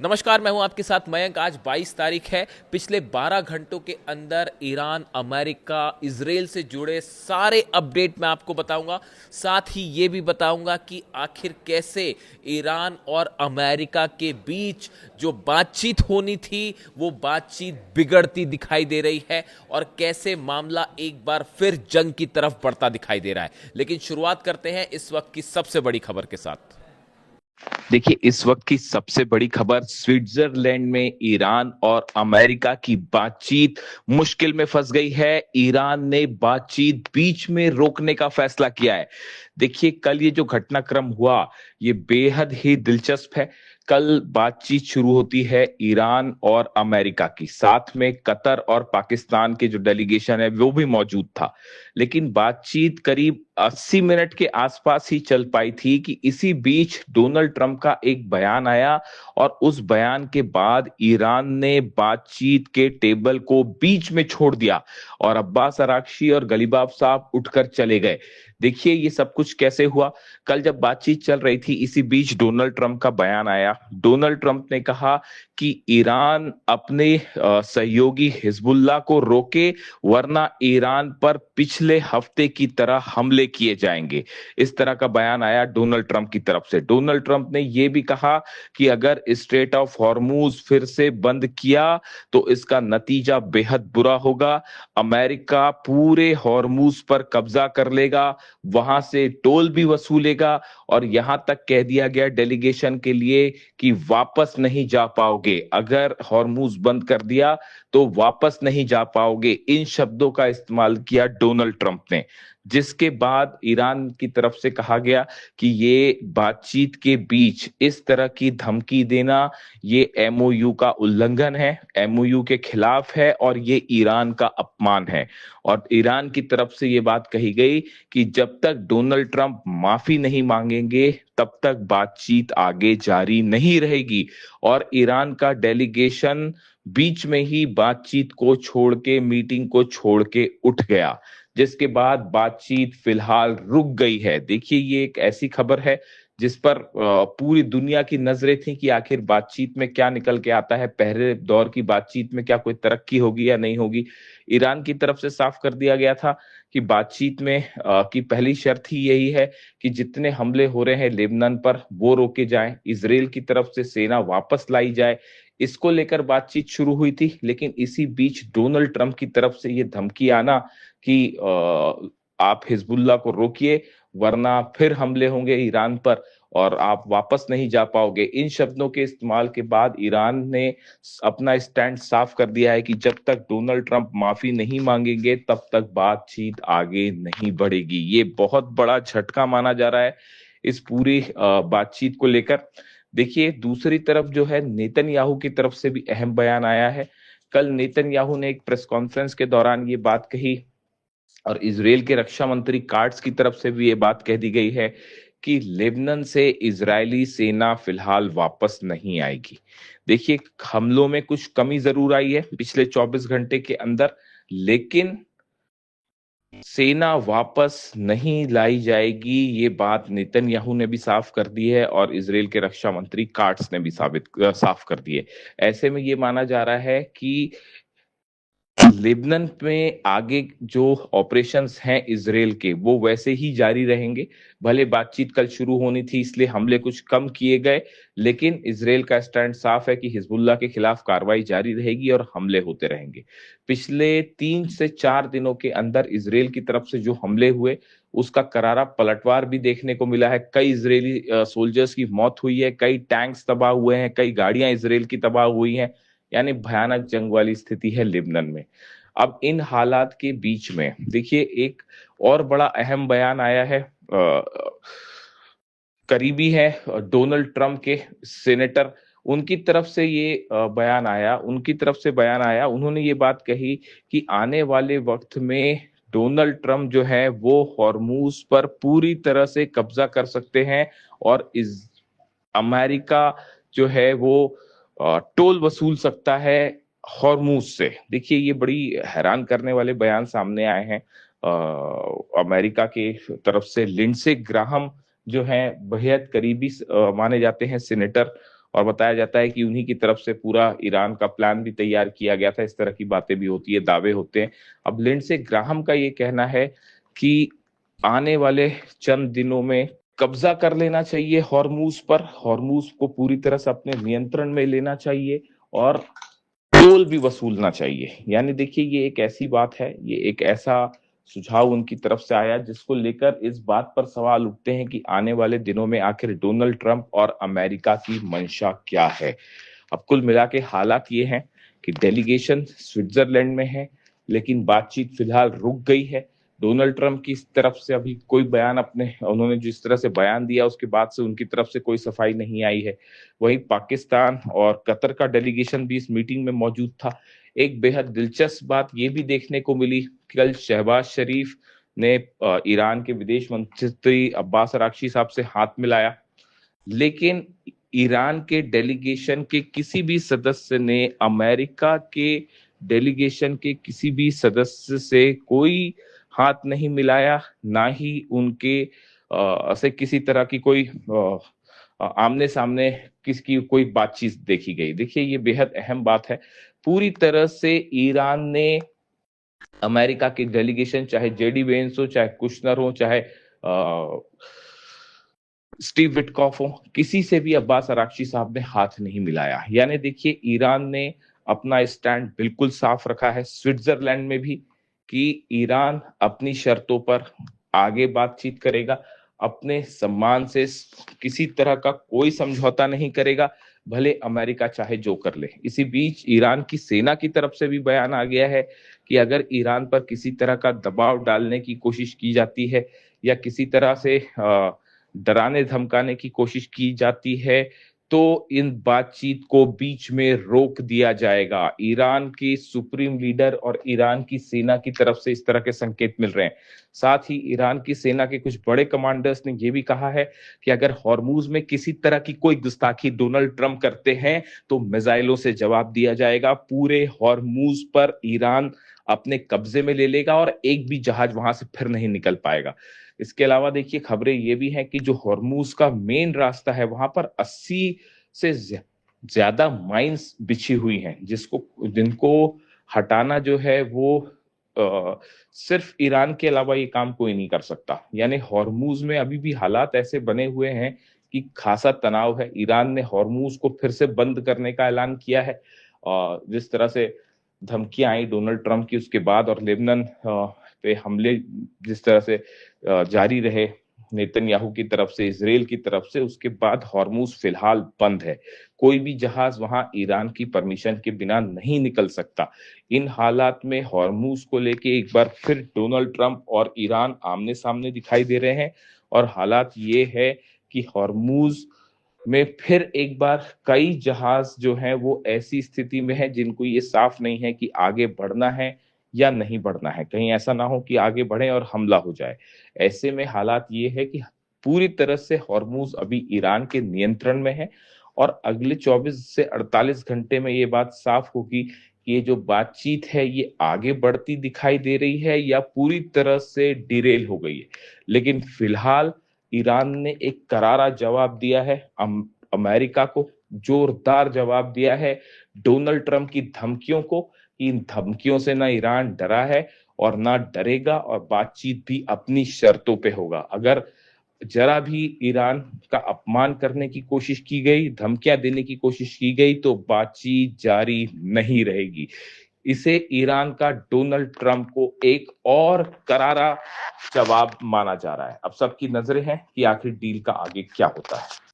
नमस्कार, मैं हूं आपके साथ मयंक। आज 22 तारीख है। पिछले 12 घंटों के अंदर ईरान, अमेरिका, इजराइल से जुड़े सारे अपडेट मैं आपको बताऊंगा। साथ ही ये भी बताऊंगा कि आखिर कैसे ईरान और अमेरिका के बीच जो बातचीत होनी थी वो बातचीत बिगड़ती दिखाई दे रही है और कैसे मामला एक बार फिर जंग की तरफ बढ़ता दिखाई दे रहा है। लेकिन शुरुआत करते हैं इस वक्त की सबसे बड़ी खबर के साथ। देखिए, इस वक्त की सबसे बड़ी खबर स्विट्जरलैंड में ईरान और अमेरिका की बातचीत मुश्किल में फंस गई है। ईरान ने बातचीत बीच में रोकने का फैसला किया है। देखिए, कल ये जो घटनाक्रम हुआ ये बेहद ही दिलचस्प है। कल बातचीत शुरू होती है ईरान और अमेरिका की, साथ में कतर और पाकिस्तान के जो डेलीगेशन है वो भी मौजूद था। लेकिन बातचीत करीब 80 मिनट के आसपास ही चल पाई थी कि इसी बीच डोनाल्ड ट्रंप का एक बयान आया और उस बयान के बाद ईरान ने बातचीत के टेबल को बीच में छोड़ दिया और अब्बास अराक्ची और गलीबाफ साहब उठकर चले गए। देखिए, ये सब कुछ कैसे हुआ। कल जब बातचीत चल रही थी इसी बीच डोनाल्ड ट्रंप का बयान आया। डोनाल्ड ट्रंप ने कहा कि ईरान अपने सहयोगी हिजबुल्लाह को रोके, वरना ईरान पर पिछले हफ्ते की तरह हमले किए जाएंगे। इस तरह का बयान आया डोनाल्ड ट्रंप की तरफ से। डोनाल्ड ट्रंप ने यह भी कहा कि अगर स्ट्रेट ऑफ हॉर्मूज फिर से बंद किया तो इसका नतीजा बेहद बुरा होगा। अमेरिका पूरे हॉर्मूज पर कब्जा कर लेगा, वहां से टोल भी वसूलेगा और यहां तक कह दिया गया डेलीगेशन के लिए कि वापस नहीं जा पाओगे। अगर हॉर्मूज बंद कर दिया तो वापस नहीं जा पाओगे। इन शब्दों का इस्तेमाल किया डोनाल्ड ट्रंप ने, जिसके बाद ईरान की तरफ से कहा गया कि ये बातचीत के बीच इस तरह की धमकी देना ये एमओयू का उल्लंघन है, एमओयू के खिलाफ है और ये ईरान का अपमान है। और ईरान की तरफ से ये बात कही गई कि जब तक डोनाल्ड ट्रंप माफी नहीं मांगेंगे तब तक बातचीत आगे जारी नहीं रहेगी। और ईरान का डेलीगेशन बीच में ही बातचीत को छोड़ के, मीटिंग को छोड़ के उठ गया, जिसके बाद बातचीत फिलहाल रुक गई है। देखिए, ये एक ऐसी खबर है जिस पर पूरी दुनिया की नजरें थी कि आखिर बातचीत में क्या निकल के आता है। पहले दौर की बातचीत में क्या कोई तरक्की होगी या नहीं होगी। ईरान की तरफ से साफ कर दिया गया था कि बातचीत में की पहली शर्त ही यही है कि जितने हमले हो रहे हैं लेबनान पर वो रोके जाएं, इजराइल की तरफ से सेना वापस लाई जाए। इसको लेकर बातचीत शुरू हुई थी, लेकिन इसी बीच डोनाल्ड ट्रंप की तरफ से ये धमकी आना कि आप हिजबुल्लाह को रोकिए वरना फिर हमले होंगे ईरान पर और आप वापस नहीं जा पाओगे। इन शब्दों के इस्तेमाल के बाद ईरान ने अपना स्टैंड साफ कर दिया है कि जब तक डोनाल्ड ट्रंप माफी नहीं मांगेंगे तब तक बातचीत आगे नहीं बढ़ेगी। ये बहुत बड़ा झटका माना जा रहा है इस पूरी बातचीत को लेकर। देखिए, दूसरी तरफ जो है नेतन्याहू की तरफ से भी अहम बयान आया है। कल नेतन्याहू ने एक प्रेस कॉन्फ्रेंस के दौरान ये बात कही और इजराइल के रक्षा मंत्री कार्ड्स की तरफ से भी ये बात कह दी गई है कि लेबनान से इजरायली सेना फिलहाल वापस नहीं आएगी। देखिए, हमलों में कुछ कमी जरूर आई है पिछले 24 घंटे के अंदर, लेकिन सेना वापस नहीं लाई जाएगी, ये बात नेतन्याहू ने भी साफ कर दी है और इजराइल के रक्षा मंत्री कार्ड्स ने भी साफ कर दी है। ऐसे में ये माना जा रहा है कि लेबनान में आगे जो ऑपरेशंस हैं इजराइल के वो वैसे ही जारी रहेंगे। भले बातचीत कल शुरू होनी थी इसलिए हमले कुछ कम किए गए, लेकिन इजराइल का स्टैंड साफ है कि हिजबुल्लाह के खिलाफ कार्रवाई जारी रहेगी और हमले होते रहेंगे। पिछले 3 से 4 दिनों के अंदर इजराइल की तरफ से जो हमले हुए उसका करारा पलटवार भी देखने को मिला है। कई इजरायली सोल्जर्स की मौत हुई है, कई टैंक्स तबाह हुए हैं, कई गाड़ियां इजराइल की तबाह हुई हैं। यानी भयानक जंग वाली स्थिति है लेबनान में। अब इन हालात के बीच में देखिए, एक और बड़ा अहम बयान आया है। करीबी है डोनाल्ड ट्रंप के सेनेटर, उनकी तरफ से ये बयान आया। उन्होंने ये बात कही कि आने वाले वक्त में डोनाल्ड ट्रंप जो है वो हॉर्मूज पर पूरी तरह से कब्जा कर सकते हैं और इस अमेरिका जो है वो टोल वसूल सकता है हॉर्मूज से। देखिए, ये बड़ी हैरान करने वाले बयान सामने आए हैं। अमेरिका की तरफ से लिंडसे ग्राहम जो है बेहद करीबी माने जाते हैं सेनेटर, और बताया जाता है कि उन्हीं की तरफ से पूरा ईरान का प्लान भी तैयार किया गया था। इस तरह की बातें भी होती है, दावे होते हैं। अब लिंडसे ग्राहम का ये कहना है कि आने वाले चंद दिनों में कब्जा कर लेना चाहिए हॉर्मूज पर, हॉर्मूज को पूरी तरह से अपने नियंत्रण में लेना चाहिए और टोल भी वसूलना चाहिए। यानी देखिए, ये एक ऐसी बात है, ये एक ऐसा सुझाव उनकी तरफ से आया जिसको लेकर इस बात पर सवाल उठते हैं कि आने वाले दिनों में आखिर डोनाल्ड ट्रंप और अमेरिका की मंशा क्या है। अब कुल मिला के हालात ये हैं कि डेलीगेशन स्विट्जरलैंड में है, लेकिन बातचीत फिलहाल रुक गई है। डोनाल्ड ट्रंप की तरफ से अभी कोई बयान, अपने उन्होंने जिस तरह से बयान दिया उसके बाद से उनकी तरफ से कोई सफाई नहीं आई है। वहीं पाकिस्तान और कतर का डेलीगेशन भी इस मीटिंग में मौजूद था। एक बेहद दिलचस्प बात ये भी देखने को मिली, कल शहबाज शरीफ ने ईरान के विदेश मंत्री अब्बास अराक्ची साहब से हाथ मिलाया, लेकिन ईरान के डेलीगेशन के किसी भी सदस्य ने अमेरिका के डेलीगेशन के किसी भी सदस्य से कोई हाथ नहीं मिलाया, ना ही उनके से किसी तरह की कोई आमने सामने किसकी कोई बातचीत देखी गई। देखिए, ये बेहद अहम बात है। पूरी तरह से ईरान ने अमेरिका की डेलीगेशन, चाहे जेडी वेंस हो, चाहे कुशनर हो, चाहे स्टीव विटकॉफ हो, किसी से भी अब्बास अराक्ची साहब ने हाथ नहीं मिलाया। यानी देखिए, ईरान ने अपना स्टैंड बिल्कुल साफ रखा है स्विट्जरलैंड में भी कि ईरान अपनी शर्तों पर आगे बातचीत करेगा, अपने सम्मान से किसी तरह का कोई समझौता नहीं करेगा, भले अमेरिका चाहे जो कर ले। इसी बीच ईरान की सेना की तरफ से भी बयान आ गया है कि अगर ईरान पर किसी तरह का दबाव डालने की कोशिश की जाती है या किसी तरह से डराने धमकाने की कोशिश की जाती है, तो इन बातचीत को बीच में रोक दिया जाएगा। ईरान की सुप्रीम लीडर और ईरान की सेना की तरफ से इस तरह के संकेत मिल रहे हैं। साथ ही ईरान की सेना के कुछ बड़े कमांडर्स ने यह भी कहा है कि अगर हॉर्मूज में किसी तरह की कोई गुस्ताखी डोनाल्ड ट्रंप करते हैं तो मिसाइलों से जवाब दिया जाएगा। पूरे हॉर्मूज पर ईरान अपने कब्जे में ले लेगा और एक भी जहाज वहां से फिर नहीं निकल पाएगा। इसके अलावा देखिए, खबरें ये भी हैं कि जो हॉर्मूज का मेन रास्ता है वहां पर 80 से ज्यादा माइंस बिछी हुई हैं, जिनको हटाना जो है वो सिर्फ ईरान के अलावा ये काम कोई नहीं कर सकता। यानी हॉर्मूज में अभी भी हालात ऐसे बने हुए हैं कि खासा तनाव है। ईरान ने हॉर्मूज को फिर से बंद करने का ऐलान किया है और जिस तरह से धमकियां आई डोनाल्ड ट्रंप की उसके बाद, और लेबनान पे हमले जिस तरह से जारी रहे नेतन्याहू की तरफ से, इजराइल की तरफ से, उसके बाद हॉर्मूज फिलहाल बंद है। कोई भी जहाज वहां ईरान की परमिशन के बिना नहीं निकल सकता। इन हालात में हॉर्मूज को लेके एक बार फिर डोनाल्ड ट्रंप और ईरान आमने सामने दिखाई दे रहे हैं और हालात ये है कि हॉर्मूज में फिर एक बार कई जहाज जो हैं वो ऐसी स्थिति में है जिनको ये साफ नहीं है कि आगे बढ़ना है या नहीं बढ़ना है। कहीं ऐसा ना हो कि आगे बढ़े और हमला हो जाए। ऐसे में हालात ये है कि पूरी तरह से हॉर्मूज अभी ईरान के नियंत्रण में है और अगले 24 से 48 घंटे में ये बात साफ होगी कि ये जो बातचीत है ये आगे बढ़ती दिखाई दे रही है या पूरी तरह से डिरेल हो गई है। लेकिन फिलहाल ईरान ने एक करारा जवाब दिया है, अमेरिका को जोरदार जवाब दिया है डोनाल्ड ट्रंप की धमकियों को। इन धमकियों से ना ईरान डरा है और ना डरेगा और बातचीत भी अपनी शर्तों पे होगा। अगर जरा भी ईरान का अपमान करने की कोशिश की गई, धमकियां देने की कोशिश की गई, तो बातचीत जारी नहीं रहेगी। इसे ईरान का डोनाल्ड ट्रंप को एक और करारा जवाब माना जा रहा है। अब सबकी नजरें हैं कि आखिर डील का आगे क्या होता है।